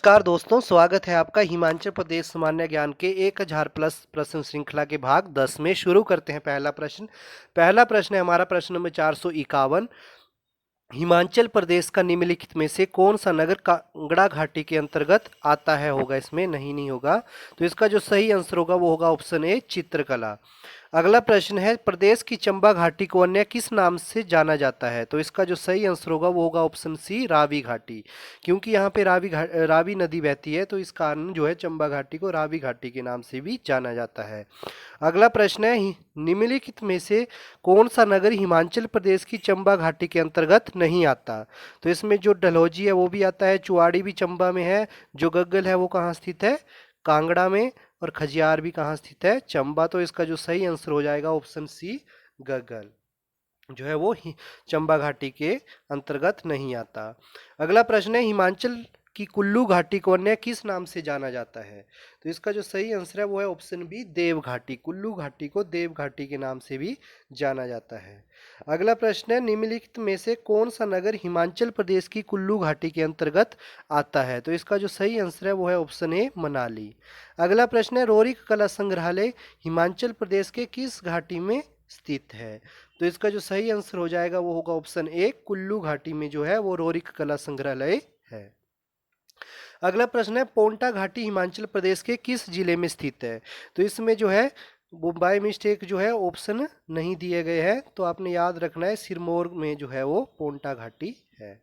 नमस्कार दोस्तों, स्वागत है आपका हिमाचल प्रदेश सामान्य ज्ञान के 1000 प्लस प्रश्न श्रृंखला के भाग 10 में। शुरू करते हैं पहला प्रश्न है हमारा प्रश्न नंबर 451। हिमाचल प्रदेश का निम्नलिखित में से कौन सा नगर कांगड़ा घाटी के अंतर्गत आता है? होगा इसमें नहीं होगा। तो इसका जो सही आंसर होगा वो होगा ऑप्शन ए, चित्रकला। अगला प्रश्न है, प्रदेश की चंबा घाटी को अन्य किस नाम से जाना जाता है? तो इसका जो सही आंसर होगा वो होगा ऑप्शन सी, रावी घाटी। क्योंकि यहाँ पे रावी नदी बहती है, तो इस कारण जो है चंबा घाटी को रावी घाटी के नाम से भी जाना जाता है। अगला प्रश्न है, निम्नलिखित में से कौन सा नगर हिमाचल प्रदेश की चंबा घाटी के अंतर्गत नहीं आता? तो इसमें जो डलहौजी है वो भी आता है, चुवाड़ी भी चंबा में है, जो गग्गल है वो कहाँ स्थित है? कांगड़ा में। और खजियार भी कहाँ स्थित है? चंबा। तो इसका जो सही आंसर हो जाएगा ऑप्शन सी, गग्गल जो है वो चंबा घाटी के अंतर्गत नहीं आता। अगला प्रश्न है, हिमाचल की कुल्लू घाटी को अन्य किस नाम से जाना जाता है? तो इसका जो सही आंसर है वो है ऑप्शन बी, देव घाटी। कुल्लू घाटी को देव घाटी के नाम से भी जाना जाता है। अगला प्रश्न है, निम्नलिखित में से कौन सा नगर हिमाचल प्रदेश की कुल्लू घाटी के अंतर्गत आता है? तो इसका जो सही आंसर है वो है ऑप्शन ए, मनाली। अगला प्रश्न है, रोरिक कला संग्रहालय हिमाचल प्रदेश के किस घाटी में स्थित है? तो इसका जो सही आंसर हो जाएगा वो होगा ऑप्शन ए, कुल्लू घाटी में जो है वो रोरिक कला संग्रहालय है। अगला प्रश्न है, पोंटा घाटी हिमाचल प्रदेश के किस जिले में स्थित है? तो इसमें जो है वो बाय मिस्टेक जो है ऑप्शन नहीं दिए गए हैं, तो आपने याद रखना है सिरमौर में जो है वो पोंटा घाटी है।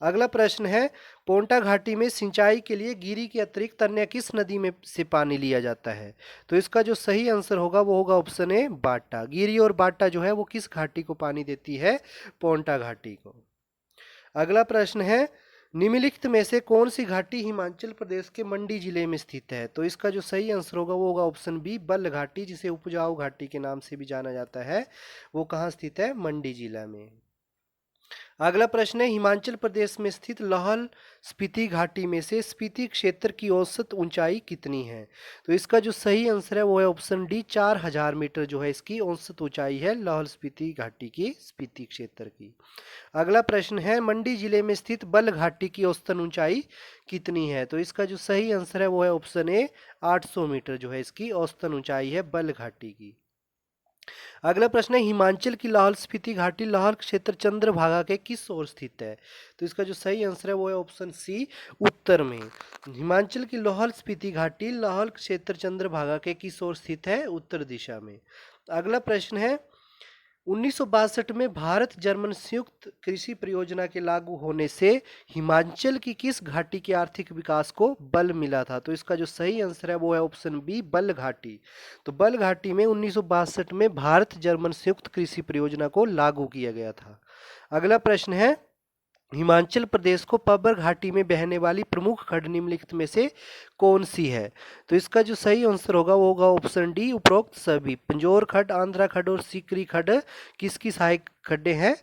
अगला प्रश्न है, पोंटा घाटी में सिंचाई के लिए गिरी के अतिरिक्त अन्य किस नदी में से पानी लिया जाता है? तो इसका जो सही आंसर होगा वो होगा ऑप्शन ए, बाटा। गिरी और बाटा जो है वो किस घाटी को पानी देती है? पोंटा घाटी को। अगला प्रश्न है, निम्नलिखित में से कौन सी घाटी हिमाचल प्रदेश के मंडी जिले में स्थित है? तो इसका जो सही आंसर होगा वो होगा ऑप्शन बी, बल्ह घाटी, जिसे उपजाऊ घाटी के नाम से भी जाना जाता है। वो कहाँ स्थित है? मंडी जिला में। अगला प्रश्न है, हिमाचल प्रदेश में स्थित लाहौल स्पीति घाटी में से स्पीति क्षेत्र की औसत ऊंचाई कितनी है? तो इसका जो सही आंसर है वो है ऑप्शन डी, 4000 मीटर जो है इसकी औसत ऊंचाई है लाहौल स्पीति घाटी की, स्पीति क्षेत्र की। अगला प्रश्न है, मंडी जिले में स्थित बल्ह घाटी की औसतन ऊंचाई कितनी है? तो इसका जो सही आंसर है वो है ऑप्शन ए, 800 मीटर जो है इसकी औसतन ऊंचाई है बल्ह घाटी की। अगला प्रश्न है, हिमाचल की लाहौल स्पीति घाटी लाहौल क्षेत्र चंद्रभागा के किस ओर स्थित है? तो इसका जो सही आंसर है वो है ऑप्शन सी, उत्तर में। हिमाचल की लाहौल स्पीति घाटी लाहौल क्षेत्र चंद्रभागा के किस ओर स्थित है? उत्तर दिशा में। अगला प्रश्न है, 1962 में भारत जर्मन संयुक्त कृषि परियोजना के लागू होने से हिमाचल की किस घाटी के आर्थिक विकास को बल मिला था? तो इसका जो सही आंसर है वो है ऑप्शन बी, बल घाटी। तो बल घाटी में 1962 में भारत जर्मन संयुक्त कृषि परियोजना को लागू किया गया था। अगला प्रश्न है, हिमाचल प्रदेश को पब्बर घाटी में बहने वाली प्रमुख खड्ड निम्नलिखित में से कौन सी है? तो इसका जो सही आंसर होगा वो होगा ऑप्शन डी, उपरोक्त सभी। पंजोर खड्ड, आंध्रा खड्ड और सीकरी खड्ड किसकी सहायक खड्डे हैं?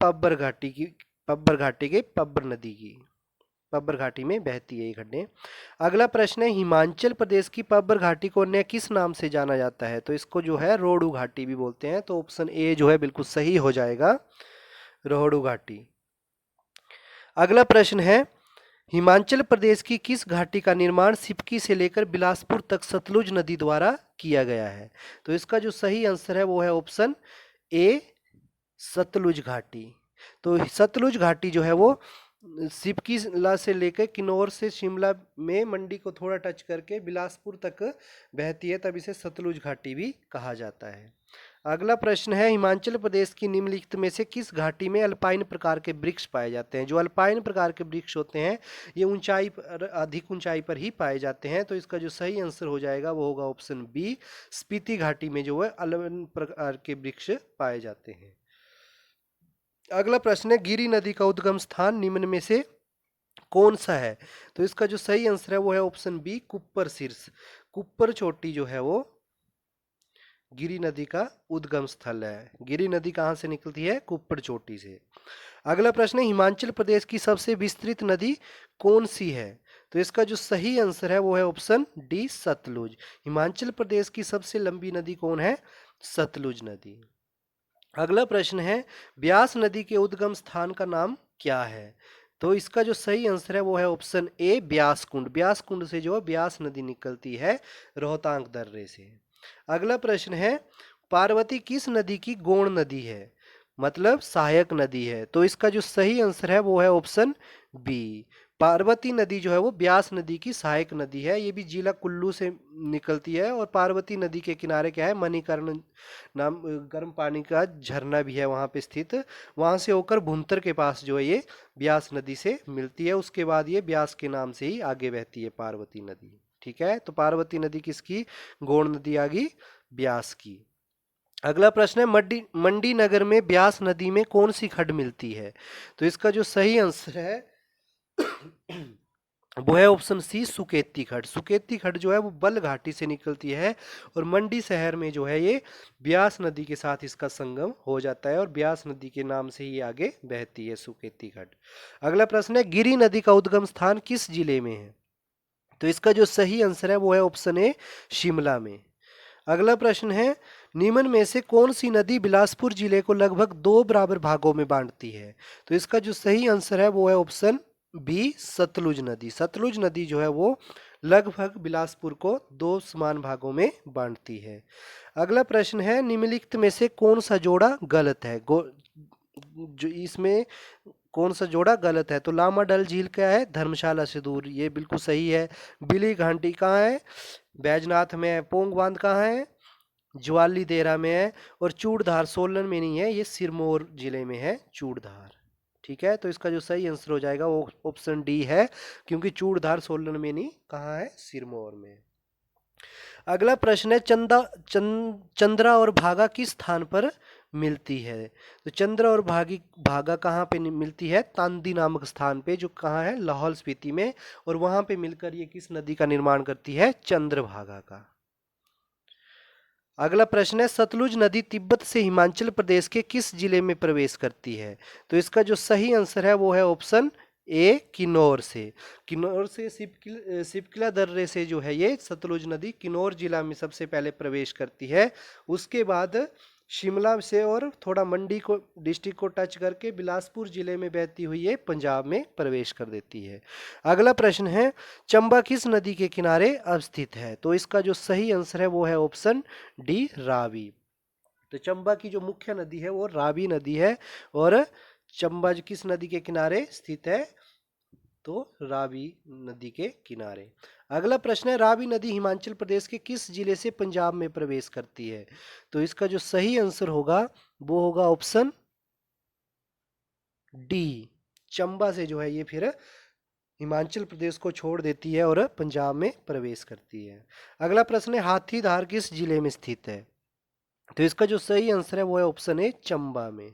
पब्बर घाटी की, पब्बर घाटी के पब्बर नदी की, पब्बर घाटी में बहती है ये खड्डे। अगला प्रश्न है, हिमाचल प्रदेश की पब्बर घाटी को अन्य किस नाम से जाना जाता है? तो इसको जो है रोहडू घाटी भी बोलते हैं। तो ऑप्शन ए जो है बिल्कुल सही हो जाएगा, रोहडू घाटी। अगला प्रश्न है, हिमाचल प्रदेश की किस घाटी का निर्माण सिपकी से लेकर बिलासपुर तक सतलुज नदी द्वारा किया गया है? तो इसका जो सही आंसर है वो है ऑप्शन ए, सतलुज घाटी। तो सतलुज घाटी जो है वो सिपकी से लेकर किन्नौर से शिमला में मंडी को थोड़ा टच करके बिलासपुर तक बहती है, तब इसे सतलुज घाटी भी कहा जाता है। अगला प्रश्न है, हिमाचल प्रदेश की निम्नलिखित में से किस घाटी में अल्पाइन प्रकार के वृक्ष पाए जाते हैं? जो अल्पाइन प्रकार के वृक्ष होते हैं ये ऊंचाई पर, अधिक ऊंचाई पर ही पाए जाते हैं। तो इसका जो सही आंसर हो जाएगा वो होगा ऑप्शन बी, स्पीति घाटी में जो है अल्पाइन प्रकार के वृक्ष पाए जाते हैं। अगला प्रश्न है, गिरी नदी का उद्गम स्थान निम्न में से कौन सा है? तो इसका जो सही आंसर है वो है ऑप्शन बी, कुप्पर शीर्ष। कुप्पर चोटी जो है वो गिरी नदी का उद्गम स्थल है। गिरी नदी कहाँ से निकलती है? कुप्पर चोटी से। अगला प्रश्न है, हिमाचल प्रदेश की सबसे विस्तृत नदी कौन सी है? तो इसका जो सही आंसर है वो है ऑप्शन डी, सतलुज। हिमाचल प्रदेश की सबसे लंबी नदी कौन है? सतलुज नदी। अगला प्रश्न है, ब्यास नदी के उद्गम स्थान का नाम क्या है? तो इसका जो सही आंसर है वो है ऑप्शन ए, ब्यास कुंड। ब्यास कुंड से जो है ब्यास नदी निकलती है रोहतांग दर्रे से। अगला प्रश्न है, पार्वती किस नदी की गौण नदी है, मतलब सहायक नदी है? तो इसका जो सही आंसर है वो है ऑप्शन बी, पार्वती नदी जो है वो ब्यास नदी की सहायक नदी है। ये भी जिला कुल्लू से निकलती है और पार्वती नदी के किनारे क्या है, मणिकर्ण नाम गर्म पानी का झरना भी है वहां पे स्थित। वहां से होकर भुंतर के पास जो है ये ब्यास नदी से मिलती है। उसके बाद ये ब्यास के नाम से ही आगे बहती है पार्वती नदी। ठीक है, तो पार्वती नदी किसकी गौण नदी आ गई, ब्यास की। अगला प्रश्न है, मंडी नगर में ब्यास नदी में कौन सी खड्ड मिलती है? तो इसका जो सही आंसर है वो है ऑप्शन सी, सुकेती खड्ड। सुकेती खड्ड जो है वो बल घाटी से निकलती है और मंडी शहर में जो है ये ब्यास नदी के साथ इसका संगम हो जाता है और ब्यास नदी के नाम से ही आगे बहती है सुकेती खड्ड। अगला प्रश्न है, गिरी नदी का उद्गम स्थान किस जिले में है? तो इसका जो सही आंसर है वो है ऑप्शन ए, शिमला में। अगला प्रश्न है, निम्न में से कौन सी नदी बिलासपुर जिले को लगभग 2 बराबर भागों में बांटती है? तो इसका जो सही आंसर है वो है ऑप्शन बी, सतलुज नदी। सतलुज नदी जो है वो लगभग बिलासपुर को 2 समान भागों में बांटती है। अगला प्रश्न है, निम्नलिखित में से कौन सा जोड़ा गलत है? जो इसमें कौन सा जोड़ा गलत है? तो लामा डल झील क्या है, धर्मशाला से दूर, ये बिल्कुल सही है। बिली घाटी कहाँ है, बैजनाथ में है। पोंग बांध कहाँ है, ज्वाली देरा में है। और चूड़धार सोलन में नहीं है, ये सिरमौर जिले में है चूड़धार। ठीक है, तो इसका जो सही आंसर हो जाएगा वो ऑप्शन डी है, क्योंकि चूड़धार सोलन में नहीं, कहाँ है, सिरमौर में। अगला प्रश्न है, चंद्रा और भागा किस स्थान पर मिलती है? तो चंद्र और भागा कहाँ पे मिलती है? तांदी नामक स्थान पे, जो कहाँ है, लाहौल स्पीति में। और वहां पे मिलकर ये किस नदी का निर्माण करती है? चंद्रभागा का। अगला प्रश्न है, सतलुज नदी तिब्बत से हिमाचल प्रदेश के किस जिले में प्रवेश करती है? तो इसका जो सही आंसर है वो है ऑप्शन ए, किन्नौर से। किन्नौर से सिपकिला दर्रे से जो है ये सतलुज नदी किन्नौर जिला में सबसे पहले प्रवेश करती है। उसके बाद शिमला से और थोड़ा मंडी को डिस्ट्रिक्ट को टच करके बिलासपुर जिले में बहती हुई ये पंजाब में प्रवेश कर देती है। अगला प्रश्न है, चंबा किस नदी के किनारे अवस्थित है? तो इसका जो सही आंसर है वो है ऑप्शन डी, रावी। तो चंबा की जो मुख्य नदी है वो रावी नदी है और चंबा किस नदी के किनारे स्थित है? तो रावी नदी के किनारे। अगला प्रश्न है, रावी नदी हिमाचल प्रदेश के किस जिले से पंजाब में प्रवेश करती है? तो इसका जो सही आंसर होगा वो होगा ऑप्शन डी, चंबा से जो है ये फिर हिमाचल प्रदेश को छोड़ देती है और पंजाब में प्रवेश करती है। अगला प्रश्न है, हाथीधार किस जिले में स्थित है? तो इसका जो सही आंसर है वो है ऑप्शन ए, चंबा में।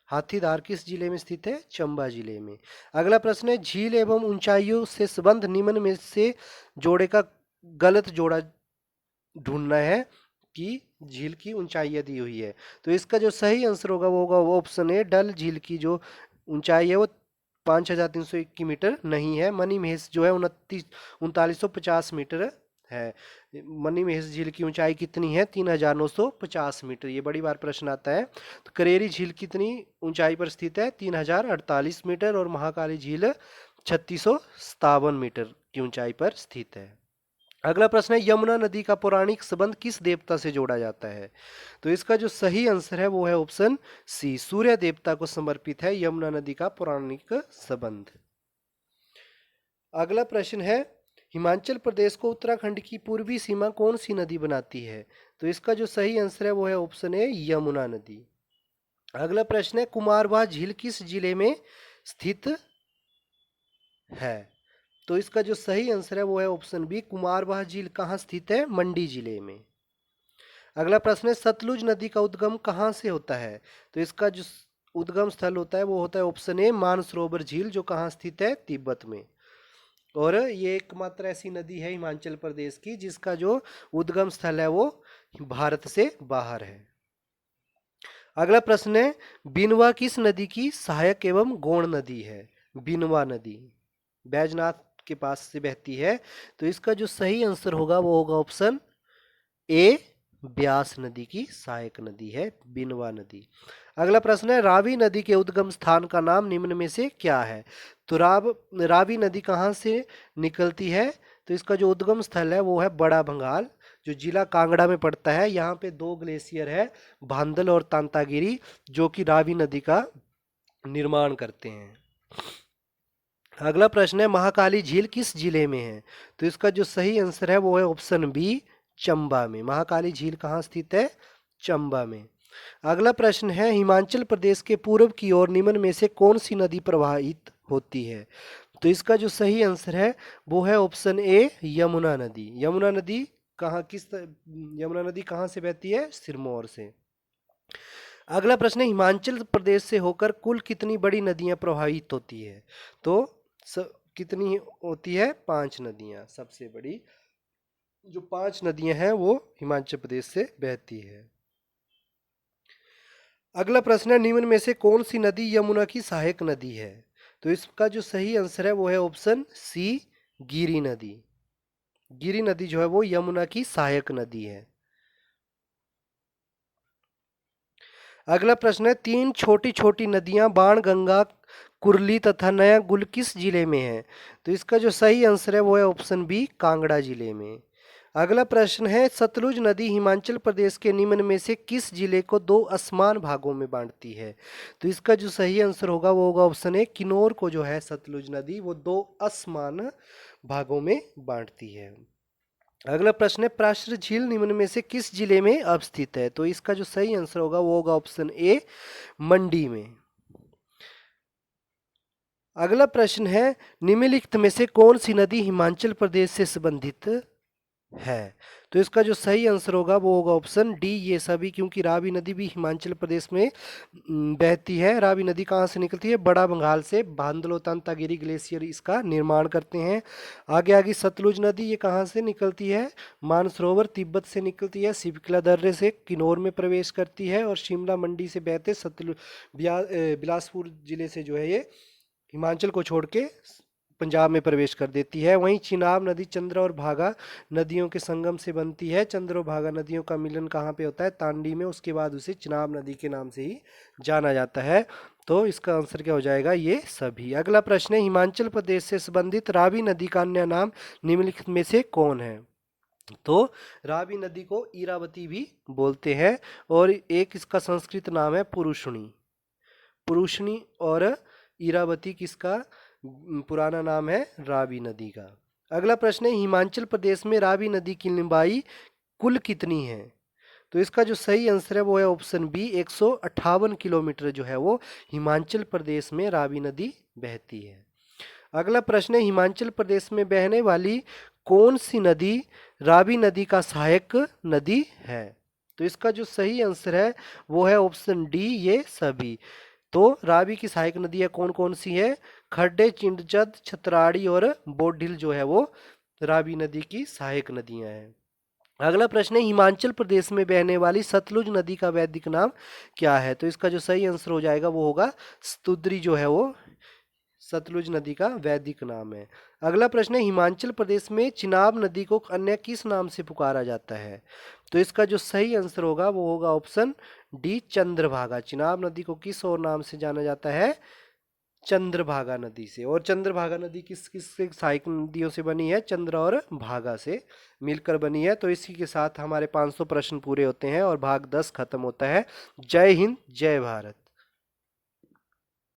हाथीधार किस जिले में स्थित है? चंबा जिले में। अगला प्रश्न है, झील एवं ऊंचाइयों से संबंध निम्न में से जोड़े का गलत जोड़ा ढूंढना है कि झील की ऊंचाइयां दी हुई है। तो इसका जो सही आंसर होगा वो होगा ऑप्शन ए, डल झील की जो ऊंचाई है वो 5321 मीटर नहीं है। मनी महेश जो है 3950 मीटर है। मनी महेश झील की ऊंचाई कितनी है? 3950 मीटर। ये बड़ी बार प्रश्न आता है। तो करेरी झील कितनी ऊंचाई पर स्थित है? 3048 मीटर। और महाकाली झील 3657 मीटर की ऊंचाई पर स्थित है। अगला प्रश्न है, यमुना नदी का पौराणिक संबंध किस देवता से जोड़ा जाता है? तो इसका जो सही आंसर है वो है ऑप्शन सी, सूर्य देवता को समर्पित है यमुना नदी का पौराणिक संबंध। अगला प्रश्न है, हिमाचल प्रदेश को उत्तराखंड की पूर्वी सीमा कौन सी नदी बनाती है? तो इसका जो सही आंसर है वो है ऑप्शन ए, यमुना नदी। अगला प्रश्न है, कुमारवाह झील किस जिले में स्थित है? तो इसका जो सही आंसर है वो है ऑप्शन बी, कुमारवाह झील कहाँ स्थित है? मंडी जिले में। अगला प्रश्न है, सतलुज नदी का उद्गम कहाँ से होता है? तो इसका जो उद्गम स्थल होता है वो होता है ऑप्शन ए, मानसरोवर झील, जो कहाँ स्थित है? तिब्बत में। और ये एकमात्र ऐसी नदी है हिमाचल प्रदेश की जिसका जो उद्गम स्थल है वो भारत से बाहर है। अगला प्रश्न है, बिनवा किस नदी की सहायक एवं गौण नदी है? बिनवा नदी बैजनाथ के पास से बहती है। तो इसका जो सही आंसर होगा वो होगा ऑप्शन ए, ब्यास नदी की सहायक नदी है बिनवा नदी। अगला प्रश्न है, रावी नदी के उद्गम स्थान का नाम निम्न में से क्या है? तो रावी नदी कहाँ से निकलती है? तो इसका जो उद्गम स्थल है वो है बड़ा भंगाल, जो जिला कांगड़ा में पड़ता है। यहाँ पे दो ग्लेशियर है, भांदल और तांतागिरी, जो कि रावी नदी का निर्माण करते हैं। अगला प्रश्न है, महाकाली झील किस जिले में है? तो इसका जो सही आंसर है वो है ऑप्शन बी, चंबा में। महाकाली झील कहाँ स्थित है? चंबा में। अगला प्रश्न है, हिमाचल प्रदेश के पूर्व की ओर निम्न में से कौन सी नदी प्रवाहित होती है? तो इसका जो सही आंसर है वो है ऑप्शन ए, यमुना नदी। यमुना नदी कहाँ से बहती है? सिरमौर से। अगला प्रश्न है, हिमाचल प्रदेश से होकर कुल कितनी बड़ी नदियां प्रवाहित होती है? तो कितनी होती है? 5 नदियां। सबसे बड़ी जो 5 नदियां हैं वो हिमाचल प्रदेश से बहती है। अगला प्रश्न है, निम्न में से कौन सी नदी यमुना की सहायक नदी है? तो इसका जो सही आंसर है वो है ऑप्शन सी, गिरी नदी। गिरी नदी जो है वो यमुना की सहायक नदी है। अगला प्रश्न है, 3 छोटी छोटी नदियां बाण गंगा, कुरली तथा नया गुल किस जिले में है? तो इसका जो सही आंसर है वो है ऑप्शन बी, कांगड़ा जिले में। अगला प्रश्न है, सतलुज नदी हिमाचल प्रदेश के निम्न में से किस जिले को 2 असमान भागों में बांटती है? तो इसका जो सही आंसर होगा वो होगा ऑप्शन ए, किन्नौर को जो है सतलुज नदी वो 2 असमान भागों में बांटती है। अगला प्रश्न है, प्राशर झील निम्न में से किस जिले में अवस्थित है? तो इसका जो सही आंसर होगा वो होगा ऑप्शन ए, मंडी में। अगला प्रश्न है, निम्नलिखित में से कौन सी नदी हिमाचल प्रदेश से संबंधित है? तो इसका जो सही आंसर होगा वो होगा ऑप्शन डी, ये सभी, क्योंकि रावी नदी भी हिमाचल प्रदेश में बहती है। रावी नदी कहाँ से निकलती है? बड़ा बंगाल से। भांदलोतांतागिरी ग्लेशियर इसका निर्माण करते हैं। आगे आगे सतलुज नदी, ये कहाँ से निकलती है? मानसरोवर तिब्बत से निकलती है, सिवकला दर्रे से किन्नौर में प्रवेश करती है, और शिमला मंडी से बहते सतलुज बिलासपुर जिले से जो है ये हिमाचल को छोड़ के पंजाब में प्रवेश कर देती है। वहीं चिनाब नदी चंद्र और भागा नदियों के संगम से बनती है। चंद्र और भागा नदियों का मिलन कहाँ पे होता है? तांडी में। उसके बाद उसे चिनाब नदी के नाम से ही जाना जाता है। तो इसका आंसर क्या हो जाएगा? ये सभी। अगला प्रश्न है, हिमाचल प्रदेश से संबंधित रावी नदी का अन्य नाम निम्नलिखित में से कौन है? तो रावी नदी को इरावती भी बोलते हैं, और एक इसका संस्कृत नाम है पुरुषणी। पुरुषणी और इरावती किसका पुराना नाम है? रावी नदी का। अगला प्रश्न है, हिमाचल प्रदेश में रावी नदी की लंबाई कुल कितनी है? तो इसका जो सही आंसर है वो है ऑप्शन बी, 158 किलोमीटर जो है वो हिमाचल प्रदेश में रावी नदी बहती है। अगला प्रश्न है, हिमाचल प्रदेश में बहने वाली कौन सी नदी रावी नदी का सहायक नदी है? तो इसका जो सही आंसर है वो है ऑप्शन डी, ये सभी। तो रावी की सहायक नदियां कौन कौन सी है? खड्डे, चिंटचद, छतराड़ी और बोडिल जो है वो रावी नदी की सहायक नदियां हैं। अगला प्रश्न है, हिमाचल प्रदेश में बहने वाली सतलुज नदी का वैदिक नाम क्या है? तो इसका जो सही आंसर हो जाएगा वो होगा स्तुद्री, जो है वो सतलुज नदी का वैदिक नाम है। अगला प्रश्न है, हिमाचल प्रदेश में चिनाब नदी को अन्य किस नाम से पुकारा जाता है? तो इसका जो सही आंसर होगा वो होगा ऑप्शन डी, चंद्रभागा। चिनाब नदी को किस और नाम से जाना जाता है? चंद्रभागा नदी से। और चंद्रभागा नदी किस किस सहायक नदियों से बनी है? चंद्र और भागा से मिलकर बनी है। तो इसी के साथ हमारे 500 प्रश्न पूरे होते हैं और भाग 10 खत्म होता है। जय हिंद, जय भारत।